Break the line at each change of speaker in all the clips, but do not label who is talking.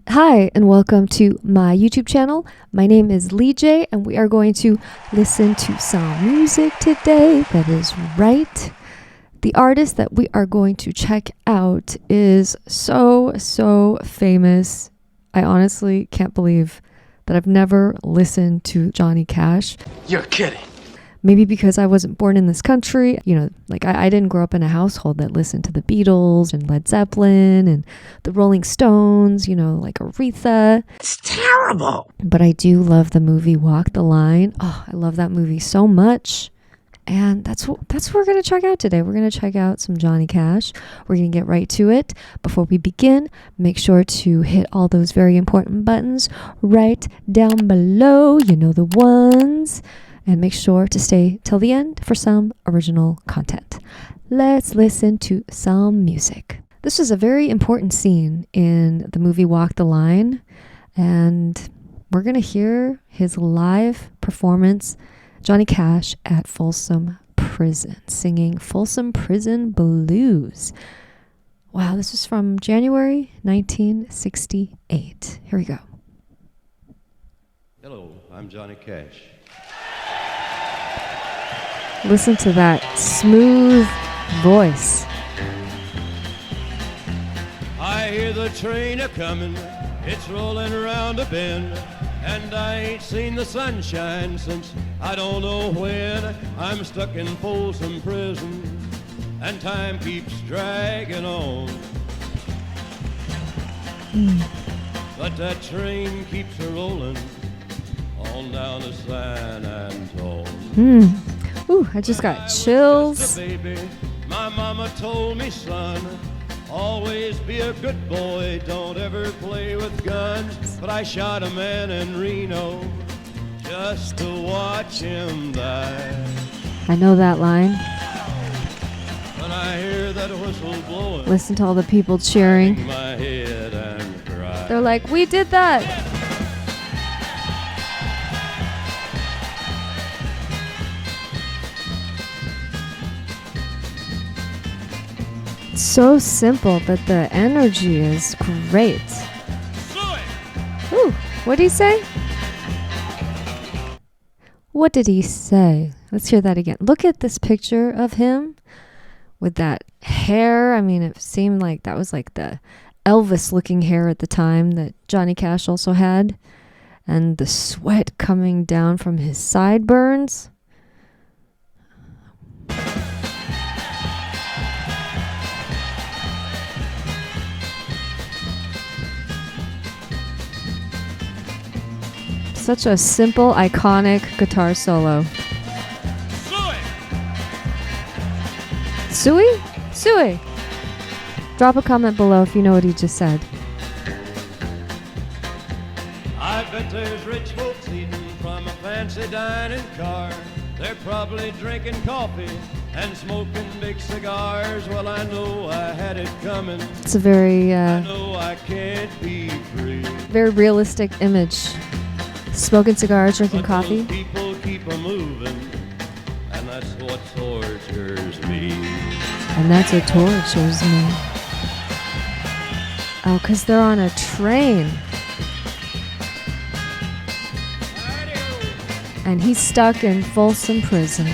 Hi, and welcome to my YouTube channel. My name is Lee J, and we are going to listen to some music today. That is right. The artist that we are going to check out is so famous. I honestly can't believe that I've never listened to Johnny Cash.
You're kidding.
Maybe because I wasn't born in this country. I didn't grow up in a household that listened to the Beatles and Led Zeppelin and the Rolling Stones, like Aretha.
It's terrible.
But I do love the movie Walk the Line. Oh, I love that movie so much. And that's what we're going to check out today. We're going to check out some Johnny Cash. We're going to get right to it. Before we begin, make sure to hit all those very important buttons right down below. You know the ones. And make sure to stay till the end for some original content. Let's listen to some music. This is a very important scene in the movie Walk the Line. And we're going to hear his live performance, Johnny Cash at Folsom Prison, singing Folsom Prison Blues. Wow, this is from January 1968. Here we go.
Hello, I'm Johnny Cash.
Listen to that smooth voice.
I hear the train a-comin', it's rolling around a bend, and I ain't seen the sunshine since I don't know when. I'm stuck in Folsom Prison, and time keeps dragging on. But that train keeps a-rolling on down to San Antone.
Ooh, I just got chills.
Just a baby, my mama told me, son, always be a good boy, don't ever play with guns. But I shot a man in Reno just to watch him die.
I know that line.
When I hear that whistle blowing,
Listen to all the people cheering.
hang my head and cry.
They're like, we did that. So simple, but the energy is great. Ooh, what did he say? What did he say? Let's hear that again. Look at this picture of him with that hair. I mean, it seemed like that was like the Elvis looking hair at the time that Johnny Cash also had. And the sweat coming down from his sideburns. Such a simple, iconic guitar solo. Suey? Suey! Drop a comment below if you know what he just said.
I bet there's rich folks eating from a fancy dining car. They're probably drinking coffee and smoking big cigars. Well, I know I had it coming.
It's a very,
I know I can't be free.
very realistic image. Smoking cigars, drinking
But
coffee.
those people keep a moving, and that's what tortures me.
And that's what tortures me. Oh, 'cause they're on a train. And he's stuck in Folsom Prison.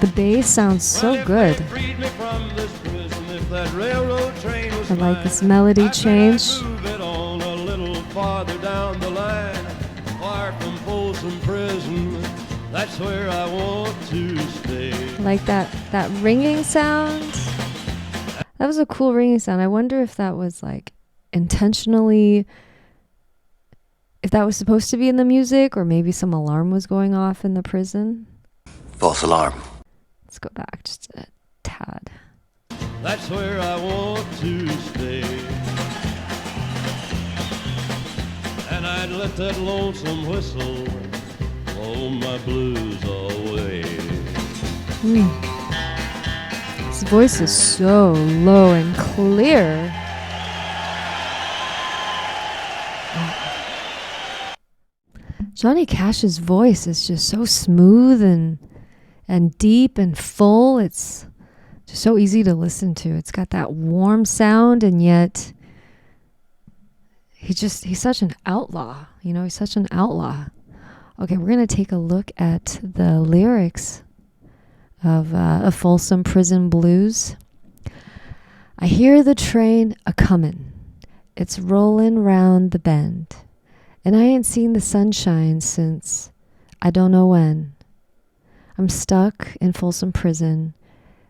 The bass sounds so good. I like this melody change.
Move it on a little farther down the line, far from Folsom Prison. That's where I want to stay.
I like that ringing sound. That was a cool ringing sound. I wonder if that was like intentionally, if that was supposed to be in the music, or maybe some alarm was going off in the prison.
False alarm.
Let's go back just a tad.
That's where I want to stay. And I'd let that lonesome whistle blow my blues away.
His voice is so low and clear. Johnny Cash's voice is just so smooth and deep and full. It's just so easy to listen to. It's got that warm sound, and yet he's such an outlaw. He's such an outlaw. Okay, we're going to take a look at the lyrics of Folsom Prison Blues. I hear the train a-comin'. It's rollin' round the bend. And I ain't seen the sunshine since I don't know when. I'm stuck in Folsom Prison,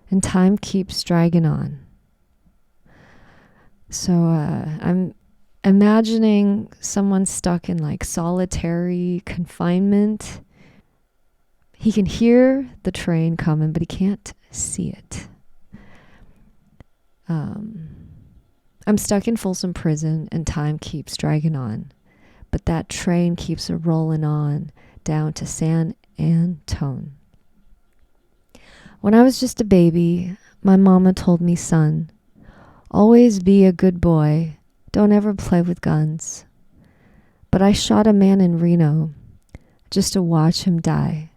and time keeps dragging on. So I'm imagining someone stuck in like solitary confinement. He can hear the train coming, but he can't see it. I'm stuck in Folsom Prison, and time keeps dragging on. But that train keeps rolling on down to San Antone. When I was just a baby, my mama told me, son, always be a good boy. Don't ever play with guns. But I shot a man in Reno just to watch him die.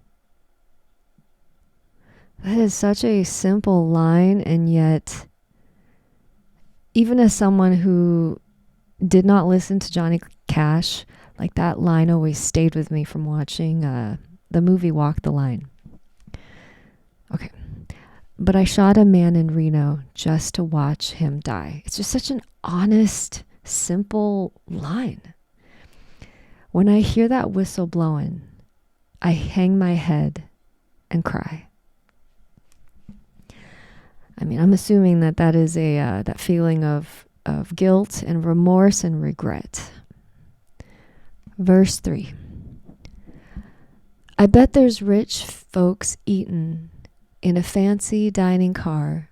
That is such a simple line, and yet, even as someone who did not listen to Johnny Cash, like that line always stayed with me from watching the movie Walk the Line. Okay. But I shot a man in Reno just to watch him die. It's just such an honest, simple line. When I hear that whistle blowing, I hang my head and cry. I mean, I'm assuming that is that feeling of guilt and remorse and regret. Verse 3. I bet there's rich folks eatin' in a fancy dining car.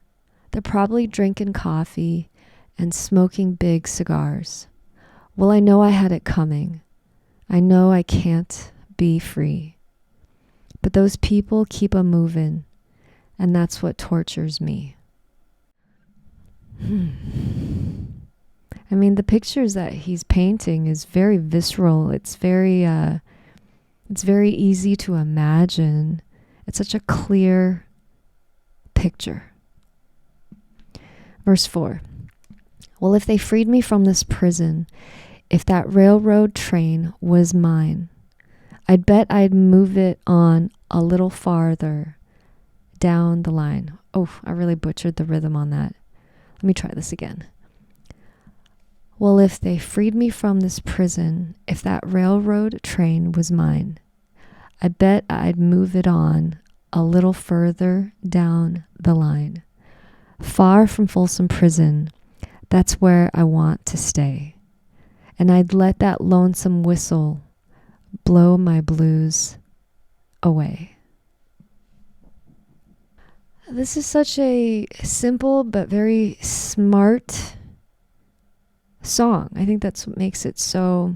They're probably drinking coffee and smoking big cigars. Well, I know I had it coming. I know I can't be free. But those people keep a movin', and that's what tortures me. I mean, the pictures that he's painting is very visceral. It's very easy to imagine. It's such a clear picture. Verse 4. Well, if they freed me from this prison, if that railroad train was mine, I'd bet I'd move it on a little farther down the line. Oh, I really butchered the rhythm on that. Let me try this again. Well, if they freed me from this prison, if that railroad train was mine, I bet I'd move it on a little further down the line. Far from Folsom Prison, that's where I want to stay. And I'd let that lonesome whistle blow my blues away. This is such a simple but very smart song. I think that's what makes it so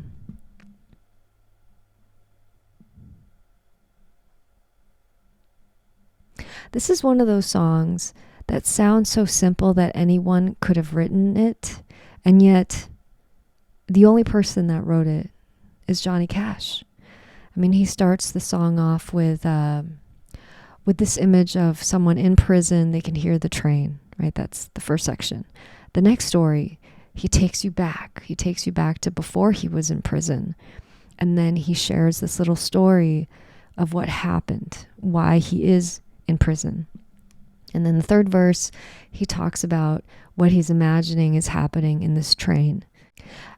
this is one of those songs that sounds so simple that anyone could have written it, and yet the only person that wrote it is Johnny Cash. I mean, he starts the song off with this image of someone in prison. They can hear the train, right? That's the first section. The next story, he takes you back. He takes you back to before he was in prison. And then he shares this little story of what happened, why he is in prison. And then the third verse, he talks about what he's imagining is happening in this train.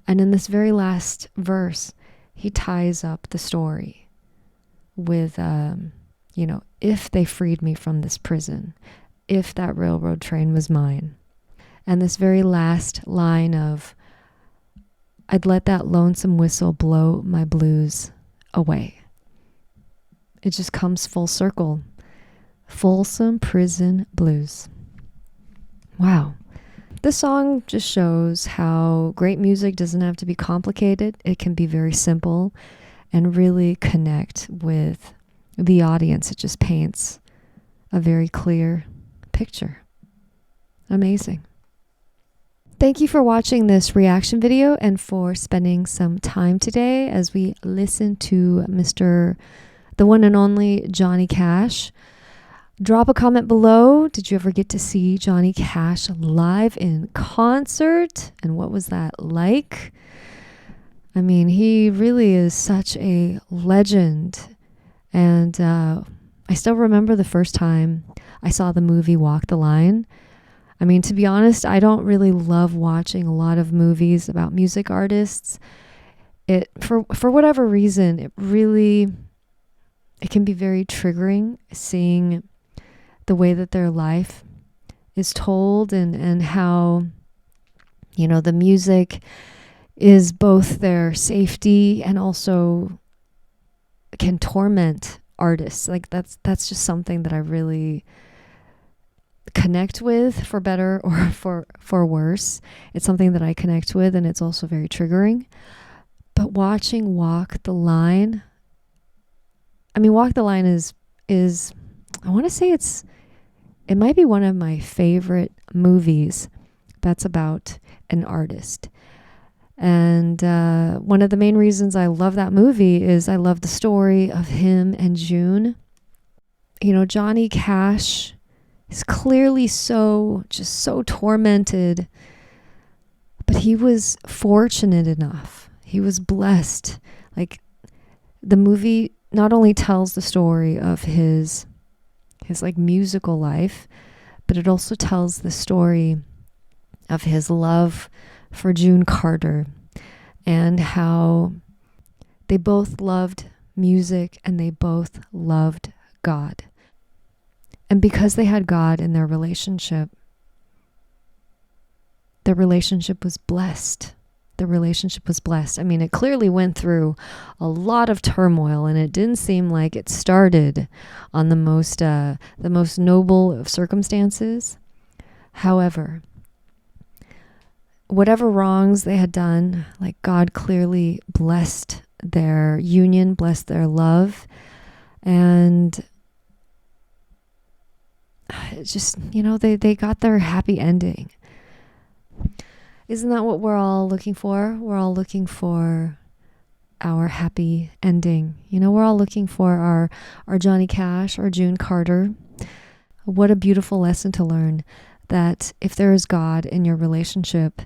And in this very last verse, he ties up the story with, if they freed me from this prison, if that railroad train was mine. And this very last line of, I'd let that lonesome whistle blow my blues away. It just comes full circle. Folsom Prison Blues. Wow. This song just shows how great music doesn't have to be complicated. It can be very simple and really connect with the audience. It just paints a very clear picture. Amazing. Thank you for watching this reaction video and for spending some time today as we listen to the one and only Johnny Cash. Drop a comment below. Did you ever get to see Johnny Cash live in concert? And what was that like? I mean, he really is such a legend. And I still remember the first time I saw the movie Walk the Line. I mean, to be honest, I don't really love watching a lot of movies about music artists. For whatever reason, it can be very triggering seeing the way that their life is told and how, the music is both their safety and also can torment artists. Like that's just something that I really connect with, for better or for worse. It's something that I connect with, and it's also very triggering. But watching Walk the Line, Walk the Line is I want to say it might be one of my favorite movies that's about an artist. And one of the main reasons I love that movie is I love the story of him and June. Johnny Cash is clearly so tormented, but he was fortunate enough. He was blessed. Like, the movie not only tells the story of his like musical life, but it also tells the story of his love for June Carter and how they both loved music and they both loved God. And because they had God in their relationship was blessed. The relationship was blessed. It clearly went through a lot of turmoil, and it didn't seem like it started on the most noble of circumstances. However, whatever wrongs they had done, like, God clearly blessed their union, blessed their love, and it's just, they got their happy ending. Isn't that what we're all looking for? We're all looking for our happy ending. We're all looking for our Johnny Cash, our June Carter. What a beautiful lesson to learn, that if there is God in your relationship,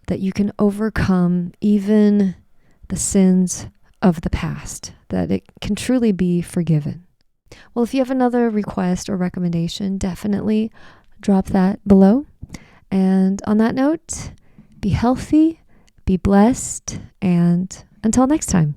that you can overcome even the sins of the past, that it can truly be forgiven. Well, if you have another request or recommendation, definitely drop that below. And on that note, be healthy, be blessed, and until next time.